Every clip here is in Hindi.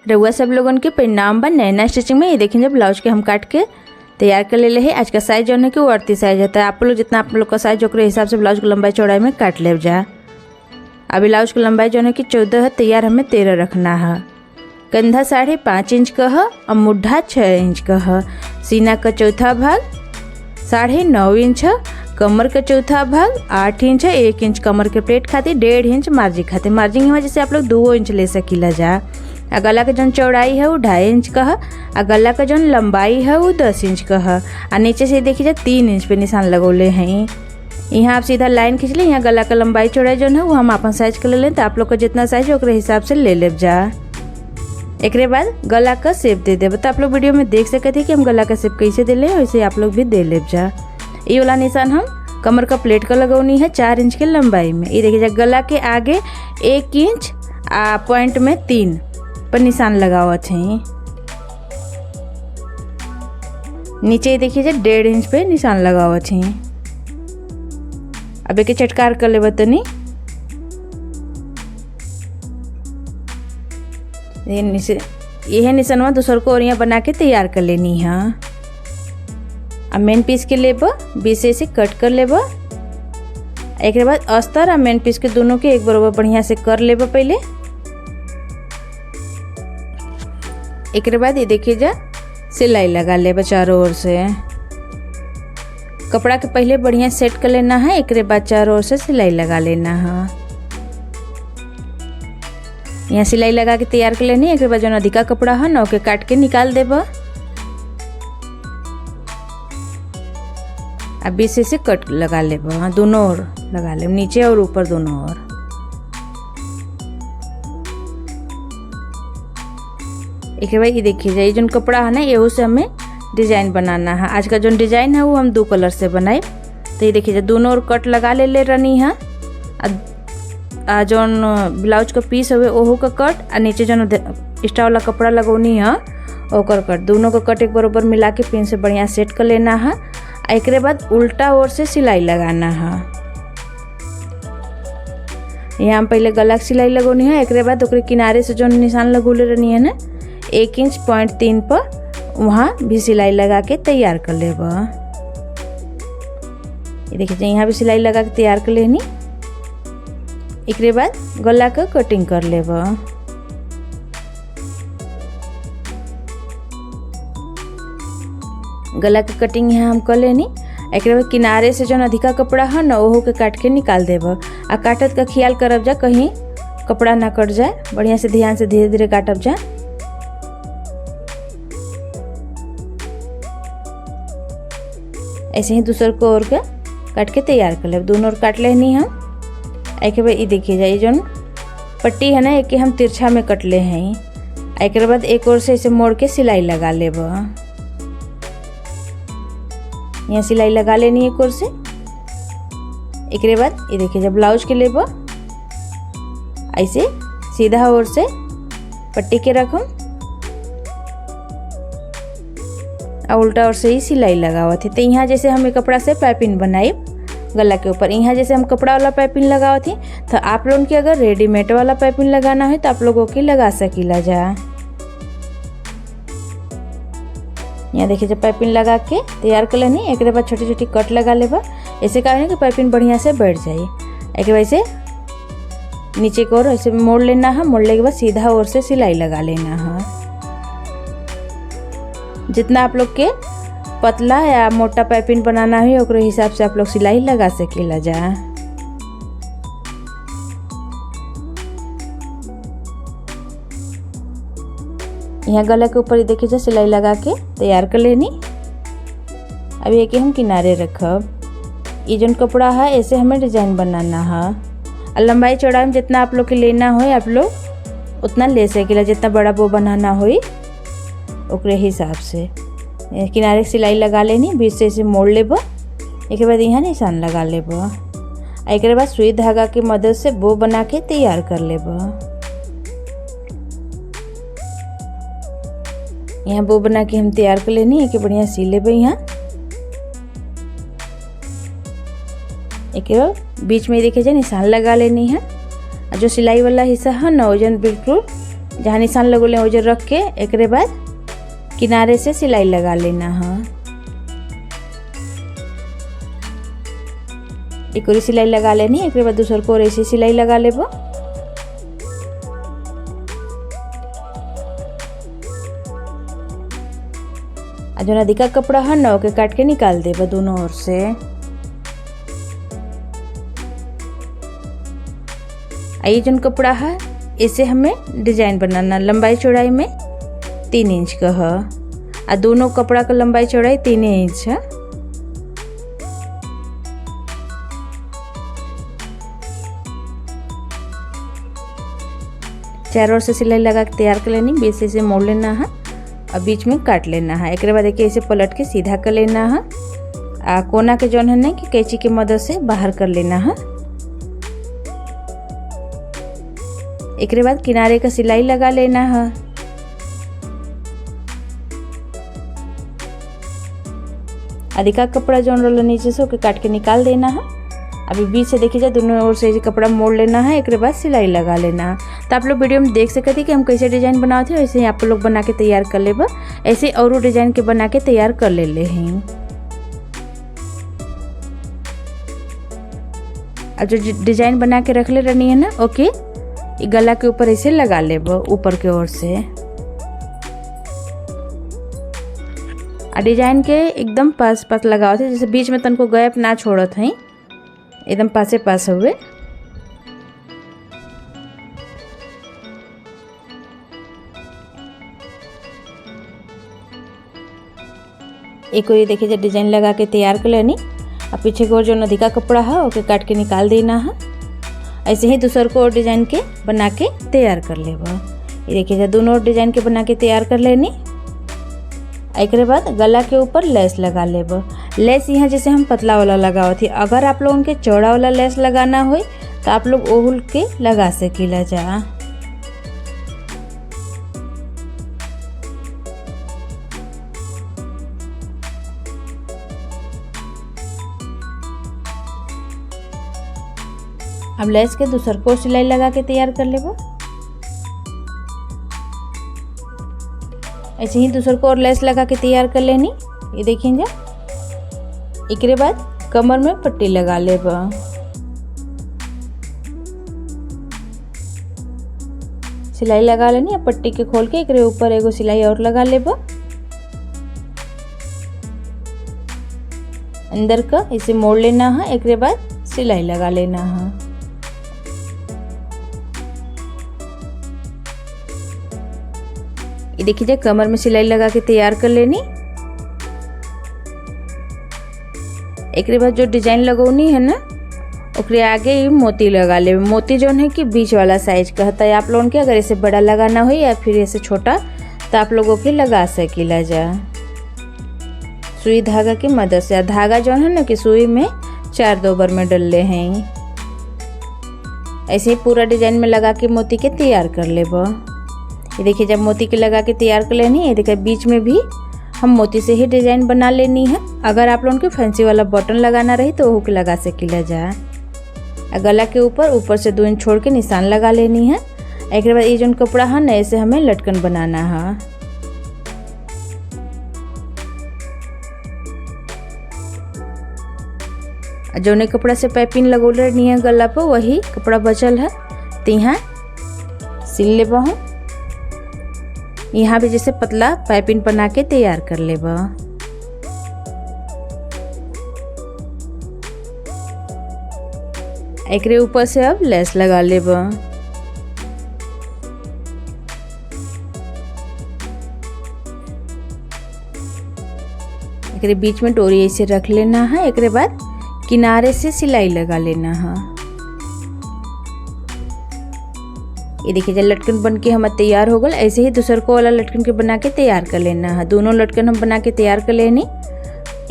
रउआ सब लोगन के परिणाम बा नैना स्टिचिंग में। ये देखिए ब्लाउज के हम काट के तैयार कर ले हैं। आज का साइज जो है कि वो 38 साइज होता है। आप लोग जितना आप लोग का साइज ओकरे हिसाब से ब्लाउज की लंबाई चौड़ाई में काट ले जा। अब ब्लाउज की लंबाई जो है कि 14 है, तैयार हमें 13 रखना है। कंधा 5.5 इंच का है और मुड्ढा 6 इंच का है। सीना का चौथा भाग 9.5 इंच है। कमर का चौथा भाग 8 इंच है। 1 इंच कमर के प्लेट खातिर, 1.5 इंच मार्जिन खातिर। मार्जिन की वजह से आप लोग 2 इंच ले सकीला जा। आ गला का जौन चौड़ाई है वो 2.5 इंच का है। आ गला का जौन लंबाई है वो 10 इंच का है। और नीचे से देखिए जा 3 इंच पे निशान लगौले हैं। यहाँ आप सीधा लाइन खींच लें। यहाँ गला का लंबाई चौड़ाई जो है वो हम अपन साइज कर ले लें। तो आप लोग का जितना साइज है ओकरे हिसाब से ले लेब जा। एक बाद गला का शेप दे देब। तो आप लोग वीडियो में देख सकते थे कि हम गला का शेप कैसे दे लें, वैसे आप लोग भी दे लेब जा। ये वाला निशान हम कमर का प्लेट का लगौनी है 4 इंच के लंबाई में। ये देखिए जा गला के आगे 1 इंच पॉइंट में 3 पर निशान लगावत है। नीचे देखिए जा 1.5 इंच पे निशान लगावत है। अब एक चटकार कर ले तनी। यह निशानवा दूसर को ओरिया बना के तैयार कर लेनी है। अब मेन पीस के लेब 20 से कट कर लेब। एक बाद अस्तर और मेन पीस के दोनों के एक बराबर बढ़िया से कर लेब पहले। एक बाद ये देखिए जा सिलाई लगा लेब चारों ओर से। कपड़ा के पहले बढ़िया सेट कर लेना है। एक बाद चारों ओर से सिलाई लगा लेना है। यहाँ सिलाई लगा के तैयार कर लेनी। एक बाद जो अधिका कपड़ा है ना ओके काट के निकाल देब। अब 20 से कट लगा लेब। दोनों ओर लगा लेब, नीचे और ऊपर दोनों ओर। एक बार ये देखिए जाए जो कपड़ा है ना ये से हमें डिजाइन बनाना है। आज का जो डिजाइन है वो हम 2 कलर से बनाए। तो ये देखिए दोनों ओर कट लगा ले रनी है। जो ब्लाउज का पीस हुए ओहो का कट और नीचे जो एक्स्ट्रा वाला कपड़ा लगौनी है ओकर कट, दोनों का कट एक बराबर मिला के पिन से बढ़िया सेट कर लेना है। एक बाद उल्टा ओर से सिलाई लगाना है। यहाँ हम पहले गला की सिलाई लगौनी है। एक बाद ओकरे किनारे से जो निशान लगौले रहनी है ना 1 इंच पॉइंट 3 पर वहाँ भी सिलाई लगा के तैयार कर लेब। ये देखिए यहाँ भी सिलाई लगा के तैयार कर लेनी। एक बाद गला का कटिंग कर लेब। गला की कटिंग यहाँ हम कर लेनी। एक बाद किनारे से जो अधिका कपड़ा है ना ओहो के काट के निकाल देब। आ काटत का ख्याल करब जा कहीं कपड़ा ना कट जाए। बढ़िया से ध्यान से धीरे धीरे काटब जा। ऐसे ही दूसर को और के काट के तैयार कर लेब। दोनों ओर काट लेनी हम। एक बार ये देखिए जाइए जो पट्टी है ना एक हम तिरछा में कट ले हैं। एक बाद एक ओर से इसे मोड़ के सिलाई लगा लेब। यहाँ सिलाई लगा लेनी एक ओर से। एक बाद ये देखिए जब ब्लाउज के लेब ऐसे सीधा ओर से पट्टी के रखम और उल्टा ओर से ही सिलाई लगावत है। तो यहाँ जैसे हम एक कपड़ा से पाइपिंग बनाए गला के ऊपर, यहाँ जैसे हम कपड़ा वाला पाइपिंग लगावत थी। तो आप लोगों के अगर रेडीमेड वाला पाइपिंग लगाना है तो आप लोगों की लगा सकीला जा। यहाँ देखिए जब पाइपिंग लगा के तैयार कर लेनी। एक बाद छोटी छोटी कट लगा लेबा। ऐसे क्या है कि पाइपिंग बढ़िया से बैठ जाए। एक बार ऐसे नीचे की ओर ऐसे मोड़ लेना है। मोड़ने के बाद सीधा ओर से सिलाई लगा लेना है। जितना आप लोग के पतला या मोटा पाइपिंग बनाना है ओकरे हिसाब से आप लोग सिलाई लगा सकेला जा। यहाँ गला के ऊपर देखिए जा सिलाई लगा के तैयार कर लेनी। अब ये कि हम किनारे रखब। ये जो कपड़ा है ऐसे हमें डिजाइन बनाना है। और लंबाई चौड़ाई में जितना आप लोग के लेना हो आप लोग उतना ले सकेला। जितना बड़ा बो बनाना हो ओकरे हिसाब से किनारे सिलाई लगा लेनी। 20 से इसे मोड़ लेब। एक बाद यहाँ निशान लगा लेब। एक बाद सुई धागा की मदद से बो बना के तैयार कर लेब। यहाँ बो बना के हम तैयार कर लेनी। एक बढ़िया सी लेब। यहाँ एक बीच में देखिए जाए निशान लगा लेनी है। जो सिलाई वाला हिस्सा है ना वजन बिल्कुल जहाँ निशान लगोले उजर रख के एकरे बाद किनारे से सिलाई लगा लेना है। एक और सिलाई लगा लेनी, एक बाद दूसर को और ऐसे सिलाई लगा लेबो। जो अधिका कपड़ा है ना ओके काट के निकाल देबो दोनों ओर से। ये जन कपड़ा है इसे हमें डिजाइन बनाना, लंबाई चौड़ाई में 3 इंच का है और दोनों कपड़ा का लंबाई चौड़ाई 3 इंच है। चारों ओर से सिलाई लगा के तैयार कर लेनी, बीच से मोड़ लेना है और बीच में काट लेना है। एक बाद देखिए इसे पलट के सीधा कर लेना है। कोना के जौन है ना कि कैंची की मदद से बाहर कर लेना है। एक बाद किनारे का सिलाई लगा लेना है। अधिका कपड़ा जौन रोल नीचे से ओके काट के निकाल देना है। अभी बीच से देखिए जाए दोनों ओर से कपड़ा मोड़ लेना है, एक बाद सिलाई लगा लेना है। तो आप लोग वीडियो में देख सकते हैं कि हम कैसे डिजाइन बनाते हैं, वैसे ही आप लोग बना के तैयार कर लेबा। ऐसे और डिजाइन के बना के तैयार कर ले हैं। अब जो डिजाइन बना के रख ले रहनी है ना ओके गला के ऊपर ऐसे लगा लेबो ऊपर के ओर से। डिजाइन के एकदम पास पास लगाओ थे, जैसे बीच में तनको गैप ना छोड़त है, एकदम पासे पास हुए। एक और ये देखिए जब डिजाइन लगा के तैयार कर लेनी। अब पीछे की ओर जो अधिका कपड़ा है ओके काट के निकाल देना है। ऐसे ही दूसर को और डिजाइन के बना के तैयार कर लेबो। ये देखिए जब दोनों और डिजाइन के बना के तैयार कर लेनी। एक बाद गला के ऊपर लेस लगा लेबो। लेस यहाँ जैसे हम पतला वाला लगाओ थी, अगर आप लोगों के चौड़ा वाला लेस लगाना हो तो आप लोग ओहुल के लगा सकीला जा। अब लेस के दूसर को सिलाई लगा के तैयार कर लेबो। ऐसे ही दूसर को और लेस लगा के तैयार कर लेनी। ये देखिए एक बाद कमर में पट्टी लगा लेबो। सिलाई लगा लेनी, पट्टी के खोल के एक ऊपर एगो सिलाई और लगा लेबो। अंदर का इसे मोड़ लेना है, एक बाद सिलाई लगा लेना है। ये देखिए कमर में सिलाई लगा के तैयार कर लेनी। एक बाद जो डिजाइन लगौनी है ना ओकरे आगे ही मोती लगा ले। मोती जो है कि बीच वाला साइज का है, आप लोगों के अगर इसे बड़ा लगाना हो या फिर ऐसे छोटा तो आप लोगों के लगा सकीला जा सुई धागा की मदद से। धागा जो है ना कि सुई में 4 दोबर में डलले हैं। ऐसे ही पूरा डिजाइन में लगा के मोती के तैयार कर लेबो। ये देखिए जब मोती के लगा के तैयार कर लेनी। ये देखिए बीच में भी हम मोती से ही डिजाइन बना लेनी है। अगर आप लोगों के फैंसी वाला बटन लगाना रही तो वो के लगा सकीला जा। गला के ऊपर से 2 इंच छोड़ के निशान लगा लेनी है। एक बाद ये जो कपड़ा है ना ऐसे हमें लटकन बनाना है। जो कपड़ा से पाइपिंग लगोले नहीं है गला पर वही कपड़ा बचल है तो यहाँ सिल लेबो हम। यहाँ भी जैसे पतला पाइपिंग बना के तैयार कर लेबो। एक ऊपर से अब लेस लगा लेबो। एक बीच में डोरी ऐसे रख लेना है। एक बाद किनारे से सिलाई लगा लेना है। ये देखिए जब लटकन बन के हम तैयार हो गल। ऐसे ही दूसर को वाला लटकन के बना के तैयार कर लेना है। दोनों लटकन हम बना के तैयार कर लेनी।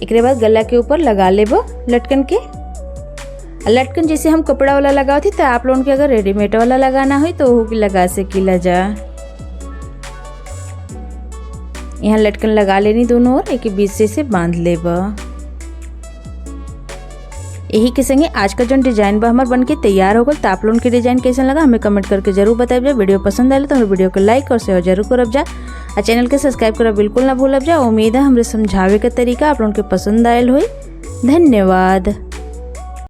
एक बाद गला के ऊपर लगा लेबो लटकन के। लटकन जैसे हम कपड़ा वाला लगाओ थी तो आप लोगों के अगर रेडीमेड वाला लगाना हो तो वो भी लगा सकीला जा। यहाँ लटकन लगा लेनी दोनों ओर, एक बीच से बांध लेबो। यही के संगे आज का जो डिजाइन बा हमार बन के तैयार हो गल। तो आप लोगन के डिजाइन कैसा लगा हमें कमेंट करके जरूर बताइब जा। वीडियो पसंद आए तो हमारे वीडियो को लाइक और शेयर जरूर करब जा और चैनल के सब्सक्राइब करब बिल्कुल ना भूलब जा। उम्मीद है हमरे समझावे के तरीका आप लोगन के पसंद आयल होई। धन्यवाद।